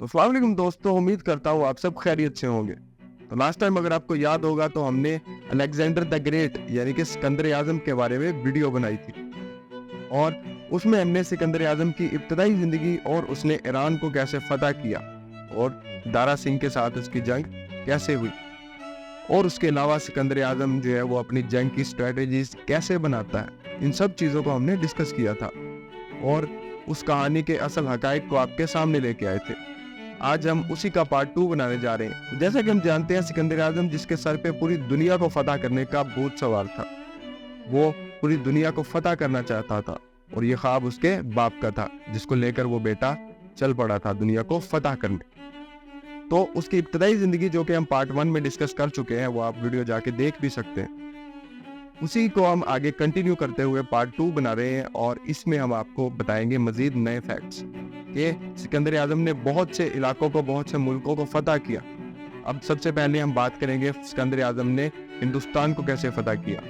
तो अस्सलाम वालेकुम दोस्तों, उम्मीद करता हूँ आप सब खैरियत से होंगे। तो लास्ट टाइम अगर आपको याद होगा तो हमने अलेक्जेंडर द ग्रेट यानी कि सिकंदर आजम के बारे में वीडियो बनाई थी और उसमें हमने सिकंदर आजम की इब्तदाई जिंदगी और उसने ईरान को कैसे फतह किया और दारा सिंह के साथ उसकी जंग कैसे हुई और उसके अलावा सिकंदर आजम जो है वो अपनी जंग की स्ट्रेटेजीज कैसे बनाता है, इन सब चीज़ों को हमने डिस्कस किया था और उस कहानी के असल हकायक को आपके सामने लेके आए थे। आज हम उसी का पार्ट 2 बनाने जा रहे हैं। जैसा कि हम जानते हैं, सिकंदर आजम जिसके सर पे पूरी दुनिया को फतह करने का भूत सवार था, वो पूरी दुनिया को फतह करना चाहता था और ये ख्वाब उसके बाप का था जिसको लेकर वो बेटा चल पड़ा था दुनिया को फतह करने। तो उसकी इब्तदाई जिंदगी जो कि हम पार्ट 1 में डिस्कस कर चुके हैं, वो आप वीडियो जाके देख भी सकते हैं। उसी को हम आगे कंटिन्यू करते हुए पार्ट 2 बना रहे हैं और इसमें हम आपको बताएंगे मजीद नए फैक्ट्स कि सिकंदर आजम ने बहुत से इलाकों को, बहुत से मुल्कों को फतह किया। अब सबसे पहले हम बात करेंगे सिकंदर आजम ने हिंदुस्तान को कैसे फतह किया,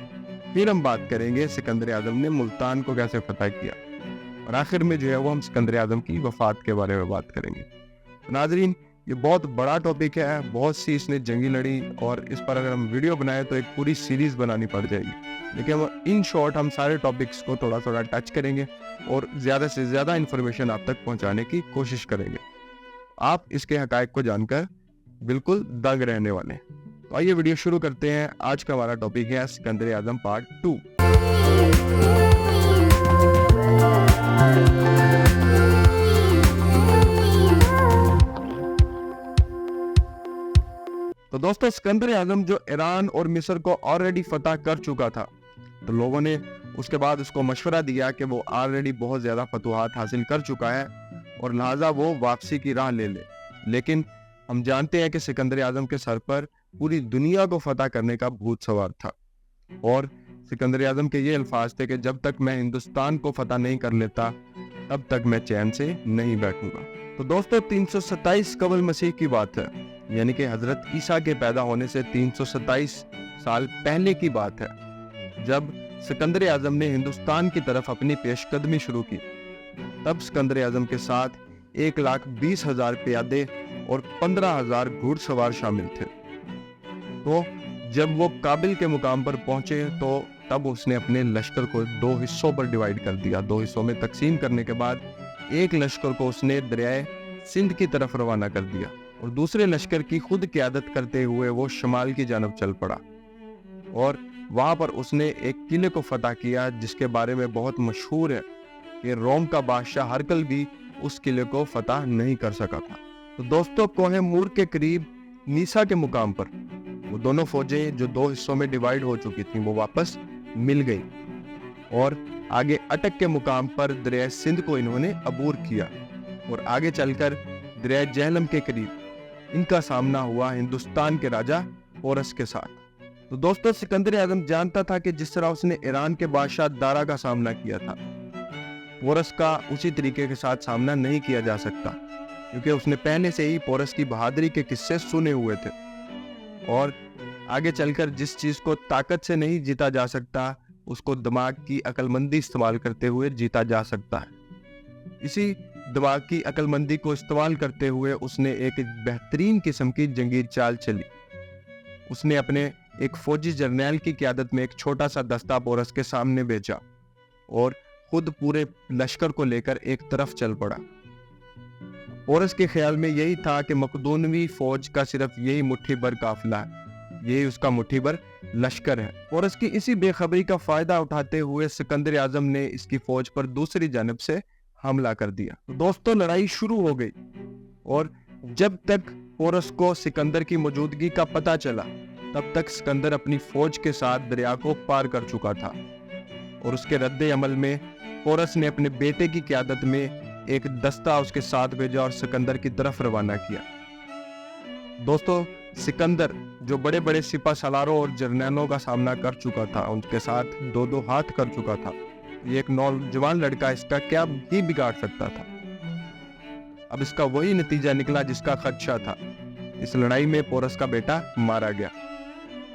फिर हम बात करेंगे सिकंदर आजम ने मुल्तान को कैसे फतह किया और आखिर में जो है वो हम सिकंदर आजम की वफात के बारे में बात करेंगे। नाजरीन, ये बहुत बड़ा टॉपिक है, बहुत सी इसने जंगी लड़ी और इस पर अगर हम वीडियो बनाए तो एक पूरी सीरीज बनानी पड़ जाएगी। लेकिन इन शॉर्ट हम सारे टॉपिक्स को थोड़ा थोड़ा टच करेंगे और ज़्यादा से ज़्यादा इन्फॉर्मेशन आप तक पहुंचाने की कोशिश करेंगे। आप इसके हकायक को जानकर बिल्कुल दंग रहने वाले हैं। तो आइए वीडियो शुरू करते हैं। आज का हमारा टॉपिक है सिकंदर आजम पार्ट 2। तो दोस्तों, सिकंदर आजम जो ईरान और मिस्र को ऑलरेडी फतह कर चुका था, तो लोगों ने उसके बाद उसको मशवरा दिया कि वो ऑलरेडी बहुत ज़्यादा फतुहात हासिल कर चुका है और लिहाजा वो वापसी की राह ले ले। लेकिन हम जानते हैं कि सिकंदर आजम के सर पर पूरी दुनिया को फतह करने का भूत सवार था और सिकंदर आजम के ये अल्फाज थे कि जब तक मैं हिंदुस्तान को फतह नहीं कर लेता तब तक मैं चैन से नहीं बैठूंगा। तो दोस्तों, 327 कबल मसीह की बात है, यानी कि हजरत ईसा के पैदा होने से 327 साल पहले की बात है, जब सिकंदर आजम ने हिंदुस्तान की तरफ अपनी पेशकदमी शुरू की। तब सिकंदर आजम के साथ 1,20,000 प्यादे और 15,000 घुड़सवार शामिल थे। तो जब वो काबिल के मुकाम पर पहुंचे तो तब उसने अपने लश्कर को 2 हिस्सों पर डिवाइड कर दिया। 2 हिस्सों में तकसीम करने के बाद एक लश्कर को उसने दरियाए सिंध की तरफ रवाना कर दिया और दूसरे लश्कर की खुद क़यादत करते हुए वो शमाल की जानब चल पड़ा और वहां पर उसने एक किले को फतह किया जिसके बारे में बहुत मशहूर है कि रोम का बादशाह हरकल भी उस किले को फतह नहीं कर सका था। तो दोस्तों, कोहे मूर के करीब नीसा के मुकाम पर वो दोनों फौजें जो 2 हिस्सों में डिवाइड हो चुकी थी वो वापस मिल गई और आगे अटक के मुकाम पर दरिया सिंध को इन्होंने अबूर किया और आगे चलकर दरिया जहलम के करीब इनका सामना हुआ हिंदुस्तान के राजा पोरस के साथ। तो दोस्तों, सिकंदर आजम जानता था कि जिस तरह उसने ईरान के बादशाह दारा का सामना किया था, पोरस का उसी तरीके के साथ सामना नहीं किया जा सकता, क्योंकि उसने पहले से ही पोरस की बहादुरी के किस्से सुने हुए थे और आगे चलकर जिस चीज को ताकत से नहीं जीता जा सकता उसको दिमाग की अक्लमंदी इस्तेमाल करते हुए जीता जा सकता है। इसी दिमाग की अक्लमंदी को इस्तेमाल करते हुए उसने एक बेहतरीन किस्म की जंगीर चाल चली। उसने अपने एक फौजी जर्नैल की क़यादत में एक छोटा सा दस्ता पोरस के सामने भेजा और खुद पूरे लश्कर को लेकर एक तरफ चल पड़ा। पोरस के ख्याल में यही था कि मकदूनवी फौज का सिर्फ यही मुट्ठी भर काफिला है, यही उसका मुट्ठी भर लश्कर है। पोरस की इसी बेखबरी का फायदा उठाते हुए सिकंदर आजम ने इसकी फौज पर दूसरी जानब से हमला कर दिया। तो दोस्तों, लड़ाई शुरू हो गई और जब तक पोरस को सिकंदर की मौजूदगी का पता चला तब तक सिकंदर अपनी फौज के साथ दरिया को पार कर चुका था और उसके रद्दे अमल में पोरस ने अपने बेटे की क़यादत में एक दस्ता उसके साथ भेजा और सिकंदर की तरफ रवाना किया। दोस्तों, सिकंदर जो बड़े बड़े सिपा सलारों और जर्नैलों का सामना कर चुका था, उनके साथ 2-2 हाथ कर चुका था, ये एक नौजवान लड़का इसका क्या ही बिगाड़ सकता था। अब इसका वही नतीजा निकला जिसका खदशा था। इस लड़ाई में पोरस का बेटा मारा गया।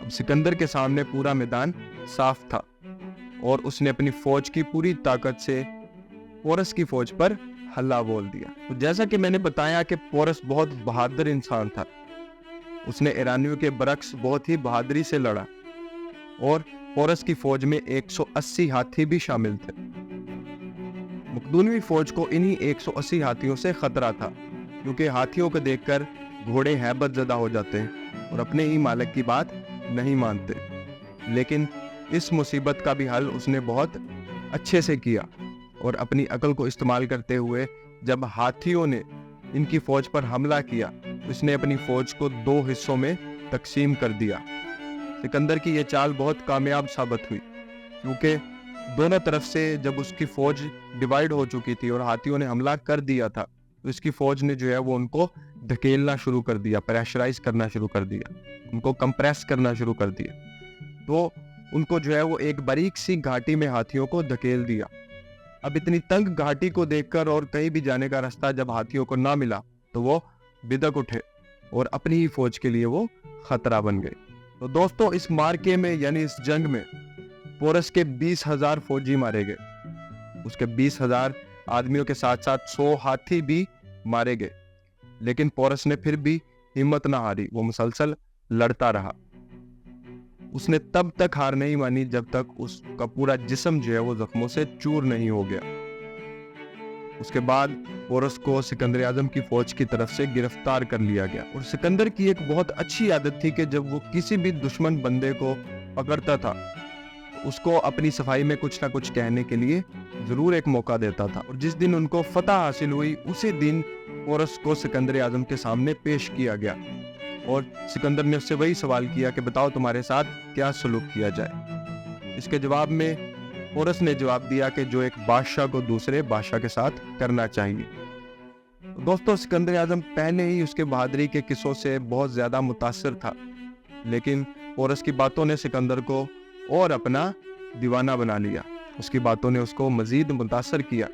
अब सिकंदर के सामने पूरा मैदान साफ था और उसने अपनी फौज की पूरी ताकत से पोरस की फौज पर हल्ला बोल दिया। तो जैसा कि मैंने बताया कि पोरस बहुत बहादुर इंसान था, उसने ईरानियों के बरक्स बहुत ही बहादुरी से लड़ा और पोरस की फौज में 180 हाथी भी शामिल थे। मकदूनवी फौज को इन्हीं 180 हाथियों से खतरा था, क्योंकि हाथियों को देखकर घोड़े हैबत ज़दा हो जाते हैं और अपने ही मालिक की बात नहीं मानते। लेकिन इस मुसीबत का भी हल उसने बहुत अच्छे से किया और अपनी अकल को इस्तेमाल करते हुए जब हाथियों ने इनकी फौज पर हमला किया, उसने अपनी फौज को 2 हिस्सों में तकसीम कर दिया। सिकंदर की यह चाल बहुत कामयाब साबित हुई, क्योंकि दोनों तरफ से जब उसकी फौज डिवाइड हो चुकी थी और हाथियों ने हमला कर दिया था, तो इसकी फौज ने जो है वो उनको धकेलना शुरू कर दिया, प्रेशराइज करना शुरू कर दिया, उनको कंप्रेस करना शुरू कर दिया। तो उनको जो है वो एक बारीक सी घाटी में हाथियों को धकेल दिया। अब इतनी तंग घाटी को देखकर और कहीं भी जाने का रास्ता जब हाथियों को ना मिला, तो वो बिदक उठे और अपनी ही फौज के लिए वो खतरा बन गए। तो दोस्तों, इस मार्के में यानी इस जंग में पोरस के 20,000 फौजी मारे गए। उसके 20,000 आदमियों के साथ साथ 100 हाथी भी मारे गए, लेकिन पोरस ने फिर भी हिम्मत ना हारी, वो मुसलसल लड़ता रहा। उसने तब तक हार नहीं मानी जब तक उसका पूरा जिस्म जो है वो जख्मों से चूर नहीं हो गया। उसके बाद पोरस को सिकंदर आजम की फौज की तरफ से गिरफ्तार कर लिया गया। और सिकंदर की एक बहुत अच्छी आदत थी कि जब वो किसी भी दुश्मन बंदे को पकड़ता था, उसको अपनी सफाई में कुछ ना कुछ कहने के लिए जरूर एक मौका देता था। और जिस दिन उनको फतह हासिल हुई, उसी दिन पोरस को सिकंदर आजम के सामने पेश किया गया और सिकंदर ने उससे वही सवाल किया कि बताओ तुम्हारे साथ क्या सलूक किया जाए। इसके जवाब में पोरस ने जवाब दिया कि जो एक बादशाह को दूसरे बादशाह के साथ करना चाहिए। दोस्तों, सिकंदर आजम पहले ही उसके बहादुरी के किस्सों से बहुत ज्यादा मुतासिर था, लेकिन पोरस की बातों ने सिकंदर को और अपना दीवाना बना लिया। उसकी बातों ने उसको मजीद मुतासर किया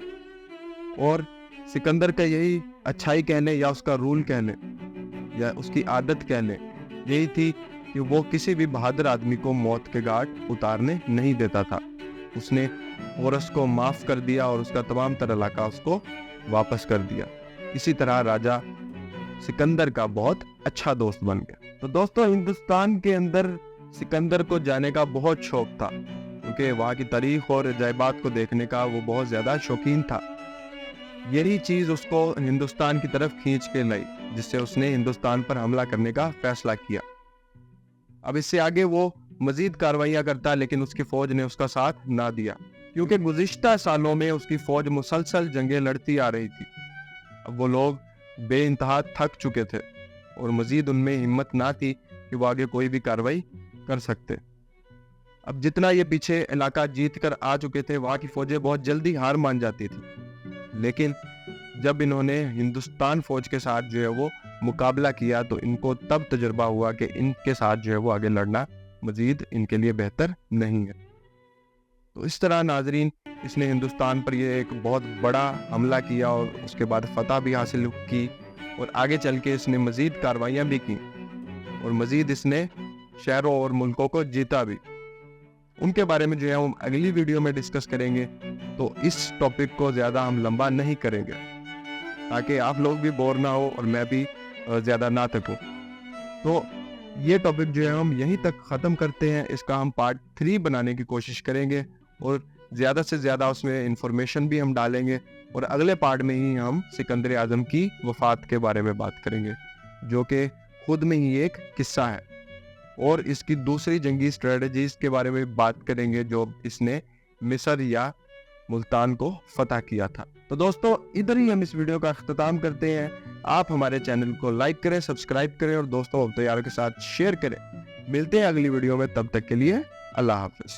और सिकंदर का यही अच्छाई कहने या उसका रूल कहने या उसकी आदत कहने यही थी कि वो किसी भी बहादुर आदमी को मौत के घाट उतारने नहीं देता था। उसने पोरस को माफ कर दिया और उसका तमाम तर इलाका उसको वापस कर दिया। इसी तरह राजा सिकंदर का बहुत अच्छा दोस्त बन गया। तो दोस्तों, हिंदुस्तान के अंदर सिकंदर को जाने का बहुत शौक था, क्योंकि वहाँ की तारीख और अजायबात को देखने का वो बहुत ज्यादा शौकीन था। यही चीज उसको हिंदुस्तान की तरफ खींच के लाई, जिससे उसने हिंदुस्तान पर हमला करने का फैसला किया। अब इससे आगे वो मजीद कार्रवाइयां करता, लेकिन उसकी फौज ने उसका साथ ना दिया, क्योंकि गुज़िश्ता सालों में उसकी फौज मुसलसल जंगें लड़ती आ रही थी। अब वो लोग बेइंतहा थक चुके थे और मजीद उनमें हिम्मत ना थी कि वो आगे कोई भी कार्रवाई कर सकते। अब जितना ये पीछे इलाका जीत कर आ चुके थे, वहां की फौजें बहुत जल्दी हार मान जाती थी। लेकिन जब इन्होंने हिंदुस्तान फौज के साथ जो है वो मुकाबला किया, तो इनको तब तजुर्बा हुआ कि इनके साथ जो है वो आगे लड़ना मजीद इनके लिए बेहतर नहीं है। तो इस तरह नाजरीन, इसने हिंदुस्तान पर ये एक बहुत बड़ा हमला किया और उसके बाद फतह भी हासिल की और आगे चल के इसने मजीद कार्रवाइयाँ भी की और मजीद इसने शहरों और मुल्कों को जीता भी। उनके बारे में जो है हम अगली वीडियो में डिस्कस करेंगे, तो इस टॉपिक को ज़्यादा हम लंबा नहीं करेंगे ताकि आप लोग भी बोर ना हो और मैं भी ज़्यादा ना थकूं। तो ये टॉपिक जो है हम यहीं तक ख़त्म करते हैं। इसका हम पार्ट 3 बनाने की कोशिश करेंगे और ज़्यादा से ज़्यादा उसमें इंफॉर्मेशन भी हम डालेंगे और अगले पार्ट में ही हम सिकंदर आजम की वफ़ात के बारे में बात करेंगे, जो कि खुद में ही एक किस्सा है, और इसकी दूसरी जंगी स्ट्रेटजीज के बारे में बात करेंगे जो इसने मिस्र या मुल्तान को फतह किया था। तो दोस्तों, इधर ही हम इस वीडियो का अख्ताम करते हैं। आप हमारे चैनल को लाइक करें, सब्सक्राइब करें और दोस्तों और यारों के साथ शेयर करें। मिलते हैं अगली वीडियो में, तब तक के लिए अल्लाह हाफिज।